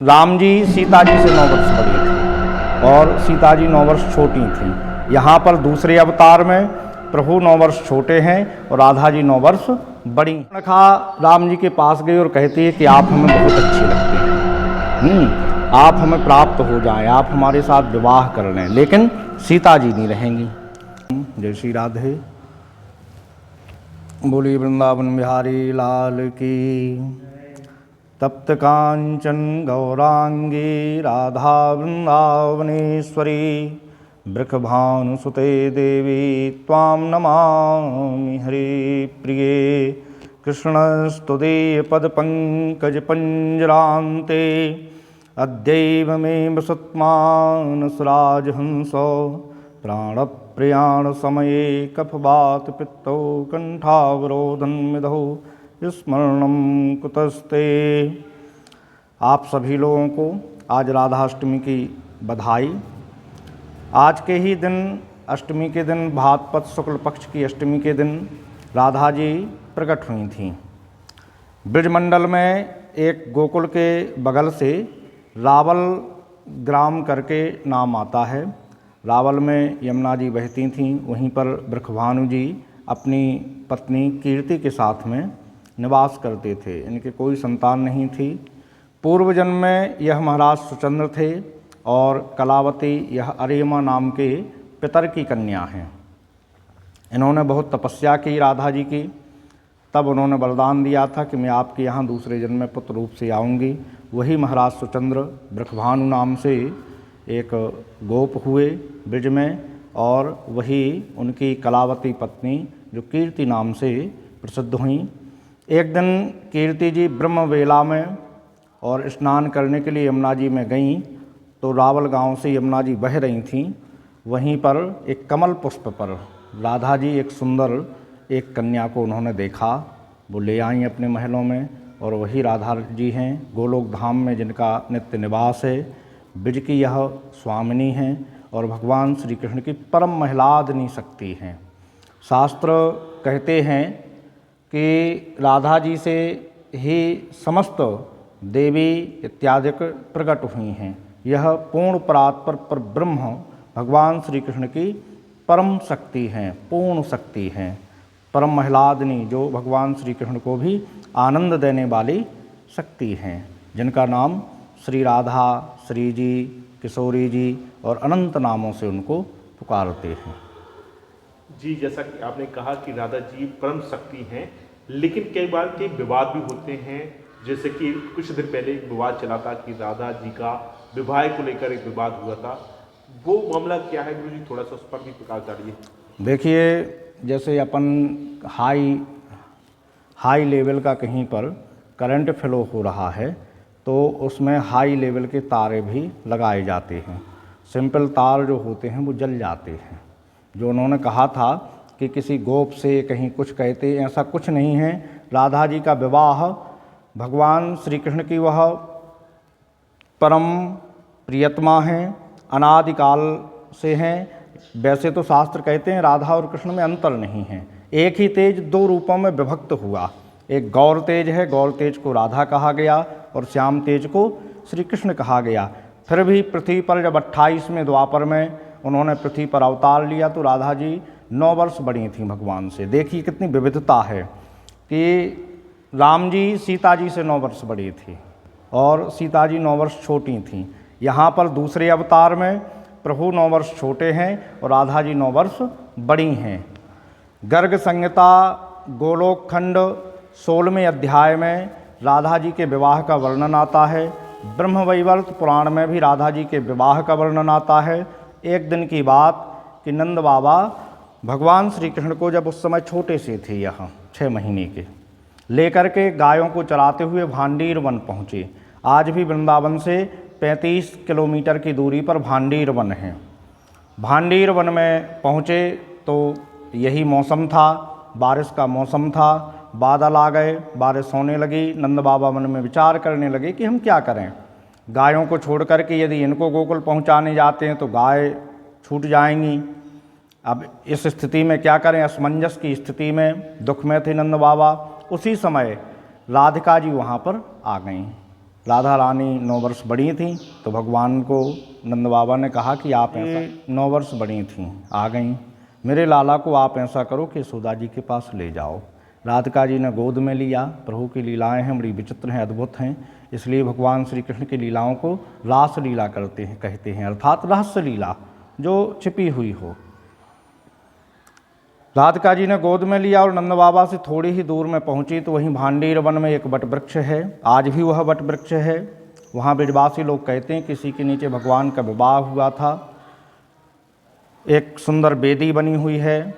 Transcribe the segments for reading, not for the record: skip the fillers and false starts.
राम जी सीता जी से 9 वर्ष बड़ी थी और सीता जी 9 वर्ष छोटी थी। यहाँ पर दूसरे अवतार में प्रभु 9 वर्ष छोटे हैं और राधा जी 9 वर्ष बड़ी। रेखा राम जी के पास गई और कहती है कि आप हमें बहुत अच्छी लगती हैं, आप हमें प्राप्त हो जाएं, आप हमारे साथ विवाह कर लें, लेकिन सीता जी नहीं रहेंगी। जय श्री राधे। बोली वृंदावन बिहारी लाल की। तप्त कांचन गौरांगी राधा वृंदावनेश्वरी बृखभानुसुते देवी त्वां नमामि हरे प्रिये। कृष्णस्तुदीय पदपङ्कज पंजरान्ते अद्यैव मे वसत्मानसराजहंसो प्राणप्रयाण समये कफवात पित्तौ कंठावरोधन विधौ स्मरणम कुतस्ते। आप सभी लोगों को आज राधाष्टमी की बधाई। आज के ही दिन अष्टमी के दिन भाद्रपद शुक्ल पक्ष की अष्टमी के दिन राधा जी प्रकट हुई थीं। ब्रजमंडल में एक गोकुल के बगल से रावल ग्राम करके नाम आता है। रावल में यमुना जी बहती थीं, वहीं पर बृखभानु जी अपनी पत्नी कीर्ति के साथ में निवास करते थे। इनके कोई संतान नहीं थी। पूर्व जन्म में यह महाराज सुचंद्र थे और कलावती यह अरेमा नाम के पितर की कन्या हैं। इन्होंने बहुत तपस्या की राधा जी की। तब उन्होंने वरदान दिया था कि मैं आपके यहाँ दूसरे जन्म में पुत्र रूप से आऊँगी। वही महाराज सुचंद्र बृखभानु नाम से एक गोप हुए ब्रज में, और वही उनकी कलावती पत्नी जो कीर्ति नाम से प्रसिद्ध हुई। एक दिन कीर्ति जी ब्रह्म वेला में और स्नान करने के लिए यमुना जी में गईं, तो रावल गांव से यमुना जी बह रही थीं। वहीं पर एक कमल पुष्प पर राधा जी एक सुंदर एक कन्या को उन्होंने देखा। वो ले आई अपने महलों में, और वही राधा जी हैं गोलोक धाम में जिनका नित्य निवास है। ब्रज की यह स्वामिनी हैं और भगवान श्री कृष्ण की परम महिलादनी शक्ति हैं। शास्त्र कहते हैं कि राधा जी से ही समस्त देवी इत्यादि प्रकट हुई हैं। यह पूर्ण परात्पर पर ब्रह्म भगवान श्री कृष्ण की परम शक्ति हैं, पूर्ण शक्ति हैं, परम महिलादनी, जो भगवान श्री कृष्ण को भी आनंद देने वाली शक्ति हैं, जिनका नाम श्री राधा, श्री जी, किशोरी जी और अनंत नामों से उनको पुकारते हैं। जी, जैसा कि आपने कहा कि राधा जी परम शक्ति हैं, लेकिन कई बार के विवाद भी होते हैं। जैसे कि कुछ दिन पहले एक विवाद चला था कि राधा जी का विवाह को लेकर एक विवाद हुआ था। वो मामला क्या है गुरु जी, थोड़ा सा उस पर भी प्रकाश डालिए। देखिए, जैसे अपन हाई लेवल का कहीं पर करंट फ्लो हो रहा है, तो उसमें हाई लेवल के तारे भी लगाए जाते हैं। सिंपल तार जो होते हैं वो जल जाते हैं। जो उन्होंने कहा था कि किसी गोप से कहीं कुछ कहते, ऐसा कुछ नहीं है। राधा जी का विवाह भगवान श्री कृष्ण की वह परम प्रियतमा हैं, अनादिकाल से हैं। वैसे तो शास्त्र कहते हैं राधा और कृष्ण में अंतर नहीं है। एक ही तेज दो रूपों में विभक्त हुआ। एक गौर तेज है, गौर तेज को राधा कहा गया और श्याम तेज को श्री कृष्ण कहा गया। फिर भी पृथ्वी पर जब 28वें द्वापर में उन्होंने पृथ्वी पर अवतार लिया, तो राधा जी 9 वर्ष बड़ी थीं भगवान से। देखिए कितनी विविधता है कि राम जी सीता जी से 9 वर्ष बड़ी थी और सीता जी 9 वर्ष छोटी थीं। यहाँ पर दूसरे अवतार में प्रभु 9 वर्ष छोटे हैं और राधा जी 9 वर्ष बड़ी हैं। गर्ग संहिता गोलोक खंड 16वें अध्याय में राधा जी के विवाह का वर्णन आता है। ब्रह्मवैवर्त पुराण में भी राधा जी के विवाह का वर्णन आता है। एक दिन की बात कि नंद बाबा भगवान श्री कृष्ण को, जब उस समय छोटे से थे, यहाँ 6 महीने के, लेकर के गायों को चराते हुए भांडीर वन पहुँचे। आज भी वृंदावन से 35 किलोमीटर की दूरी पर भांडीर वन है। भांडीर वन में पहुँचे तो यही मौसम था, बारिश का मौसम था। बादल आ गए, बारिश होने लगी। नंद बाबा मन में विचार करने लगे कि हम क्या करें। गायों को छोड़ करके यदि इनको गोकुल पहुँचाने जाते हैं तो गाय छूट जाएंगी। अब इस स्थिति में क्या करें, असमंजस की स्थिति में दुख में थे नंद बाबा। उसी समय राधिका जी वहाँ पर आ गईं। राधा रानी 9 वर्ष बड़ी थीं तो भगवान को नंद बाबा ने कहा कि आप ऐसा 9 वर्ष बड़ी थीं, आ गईं, मेरे लाला को आप ऐसा करो कि यशोदा जी के पास ले जाओ। राधिका जी ने गोद में लिया। प्रभु की लीलाएं हैं, बड़ी विचित्र हैं, अद्भुत हैं, इसलिए भगवान श्री कृष्ण की लीलाओं को रास लीला कहते हैं, अर्थात रहस्य लीला जो छिपी हुई हो। राधिका जी ने गोद में लिया और नंद बाबा से थोड़ी ही दूर में पहुंची तो वहीं भांडीर वन में एक वट वृक्ष है, आज भी वह वट वृक्ष है। वहाँ ब्रजवासी लोग कहते हैं किसी के नीचे भगवान का विवाह हुआ था। एक सुंदर वेदी बनी हुई है,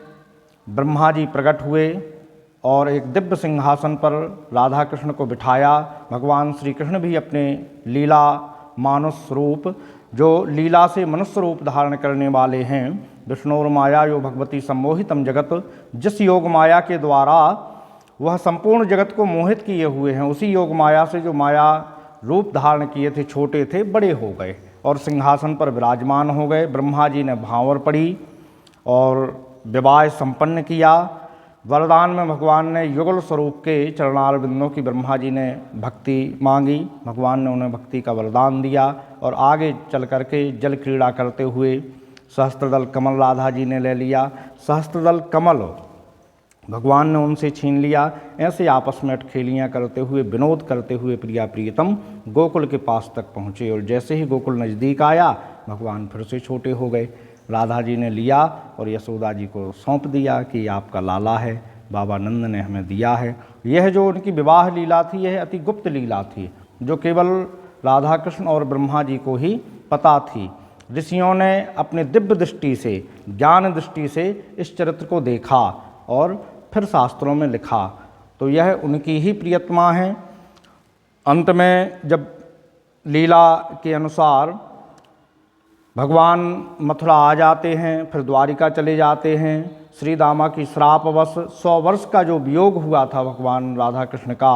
ब्रह्मा जी प्रकट हुए और एक दिव्य सिंहासन पर राधा कृष्ण को बिठाया। भगवान श्री कृष्ण भी अपने लीला मानुष रूप, जो लीला से मनुष्य रूप धारण करने वाले हैं, विष्णुर माया यो भगवती सम्मोहितम जगत, जिस योग माया के द्वारा वह संपूर्ण जगत को मोहित किए हुए हैं, उसी योग माया से जो माया रूप धारण किए थे, छोटे थे, बड़े हो गए और सिंहासन पर विराजमान हो गए। ब्रह्मा जी ने भांवर पड़ी और विवाह संपन्न किया। वरदान में भगवान ने युगल स्वरूप के चरणार बिंदों की ब्रह्मा जी ने भक्ति मांगी, भगवान ने उन्हें भक्ति का वरदान दिया और आगे चल करके जल क्रीड़ा करते हुए सहस्त्रदल कमल राधा जी ने ले लिया। सहस्त्रदल कमल भगवान ने उनसे छीन लिया। ऐसे आपस में अटखेलियाँ करते हुए, विनोद करते हुए प्रिया प्रियतम गोकुल के पास तक पहुँचे और जैसे ही गोकुल नज़दीक आया भगवान फिर से छोटे हो गए। राधा जी ने लिया और यशोदा जी को सौंप दिया कि आपका लाला है, बाबा नंद ने हमें दिया है। यह जो उनकी विवाह लीला थी, यह अति गुप्त लीला थी जो केवल राधा कृष्ण और ब्रह्मा जी को ही पता थी। ऋषियों ने अपने दिव्य दृष्टि से, ज्ञान दृष्टि से इस चरित्र को देखा और फिर शास्त्रों में लिखा, तो यह उनकी ही प्रियतमा है। अंत में जब लीला के अनुसार भगवान मथुरा आ जाते हैं, फिर द्वारिका चले जाते हैं, श्री दामा की श्रापवश 100 वर्ष का जो वियोग हुआ था भगवान राधा कृष्ण का,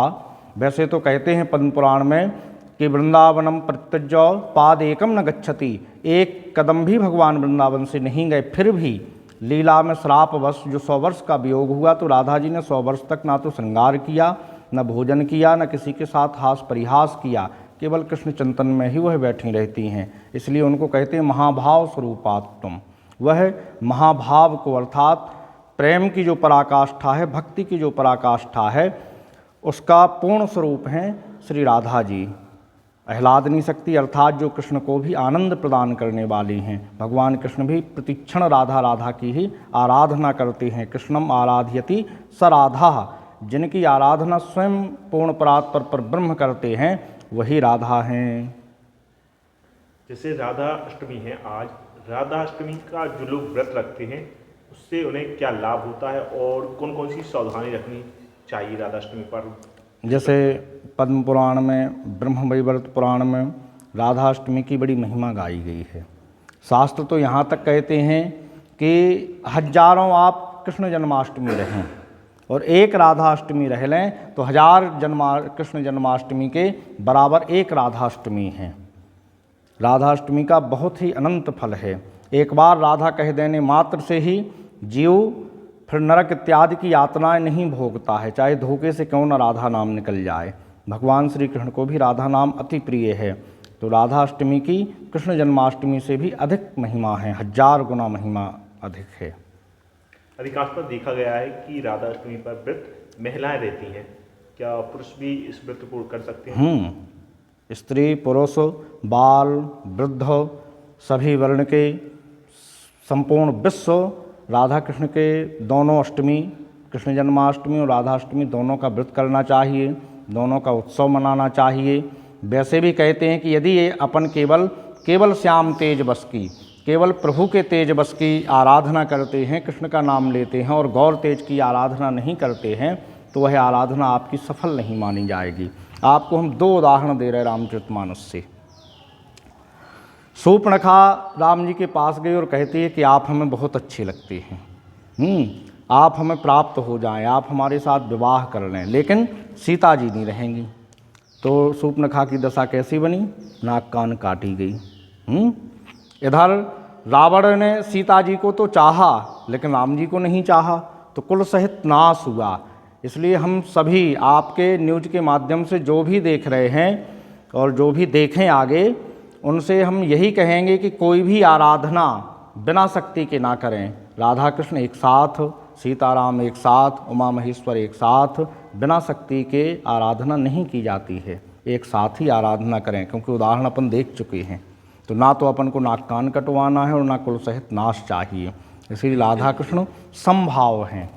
वैसे तो कहते हैं पद्म पुराण में कि वृंदावनम प्रत्यज्य पाद एकम न गच्छति, एक कदम भी भगवान वृंदावन से नहीं गए। फिर भी लीला में श्रापवश जो 100 वर्ष का वियोग हुआ तो राधा जी ने 100 वर्ष तक ना तो श्रृंगार किया, न भोजन किया, न किसी के साथ हास परिहास किया, केवल कृष्ण चिंतन में ही वह बैठी रहती हैं। इसलिए उनको कहते हैं महाभाव स्वरूपात् तुम। वह महाभाव को अर्थात प्रेम की जो पराकाष्ठा है, भक्ति की जो पराकाष्ठा है, उसका पूर्ण स्वरूप हैं श्री राधा जी। आह्लादनी शक्ति अर्थात जो कृष्ण को भी आनंद प्रदान करने वाली हैं। भगवान कृष्ण भी प्रतिक्षण राधा राधा की ही आराधना करते हैं। कृष्णम आराध्यति स राधा, जिनकी आराधना स्वयं पूर्ण परात्पर पर ब्रह्म करते हैं वही राधा हैं। जैसे राधा अष्टमी है आज, राधा अष्टमी का जो लोग व्रत रखते हैं उससे उन्हें क्या लाभ होता है और कौन कौन सी सावधानी रखनी चाहिए राधा अष्टमी पर? जैसे पद्म पुराण में, ब्रह्म वैवर्त पुराण में राधा अष्टमी की बड़ी महिमा गाई गई है। शास्त्र तो यहाँ तक कहते हैं कि हजारों आप कृष्ण जन्माष्टमी रहें और एक राधा अष्टमी रह लें तो 1000 कृष्ण जन्माष्टमी के बराबर एक राधाष्टमी है। राधाष्टमी का बहुत ही अनंत फल है। एक बार राधा कह देने मात्र से ही जीव फिर नरक इत्यादि की यातनाएं नहीं भोगता है, चाहे धोखे से क्यों न राधा नाम निकल जाए। भगवान श्री कृष्ण को भी राधा नाम अति प्रिय है, तो राधा अष्टमी की कृष्ण जन्माष्टमी से भी अधिक महिमा है, 1000 गुना महिमा अधिक है। अधिकांश पर देखा गया है कि राधा अष्टमी पर व्रत महिलाएं रहती हैं, क्या पुरुष भी इस व्रत को कर सकते हैं? स्त्री पुरुष बाल वृद्ध सभी वर्ण के संपूर्ण विश्व राधा कृष्ण के दोनों अष्टमी, कृष्ण जन्माष्टमी और राधाष्टमी दोनों का व्रत करना चाहिए, दोनों का उत्सव मनाना चाहिए। वैसे भी कहते हैं कि यदि ये अपन केवल श्याम तेज बस की, केवल प्रभु के तेज बस की आराधना करते हैं, कृष्ण का नाम लेते हैं और गौर तेज की आराधना नहीं करते हैं, तो वह आराधना आपकी सफल नहीं मानी जाएगी। आपको हम 2 उदाहरण दे रहे रामचरितमानस से। शूर्पणखा राम जी के पास गई और कहती है कि आप हमें बहुत अच्छे लगते हैं, आप हमें प्राप्त हो जाएं, आप हमारे साथ विवाह कर लें, लेकिन सीता जी नहीं रहेंगी। तो शूर्पणखा की दशा कैसी बनी? नाक कान काटी गई। इधर रावण ने सीता जी को तो चाहा लेकिन राम जी को नहीं चाहा, तो कुल सहित नाश हुआ। इसलिए हम सभी आपके न्यूज के माध्यम से जो भी देख रहे हैं और जो भी देखें आगे उनसे हम यही कहेंगे कि कोई भी आराधना बिना शक्ति के ना करें। राधा कृष्ण एक साथ, सीताराम एक साथ, उमा महेश्वर एक साथ, बिना शक्ति के आराधना नहीं की जाती है। एक साथ ही आराधना करें, क्योंकि उदाहरण अपन देख चुके हैं। तो ना तो अपन को नाक कान कटवाना है और ना कुल सहित नाश चाहिए। इसीलिए राधा कृष्ण समभाव हैं।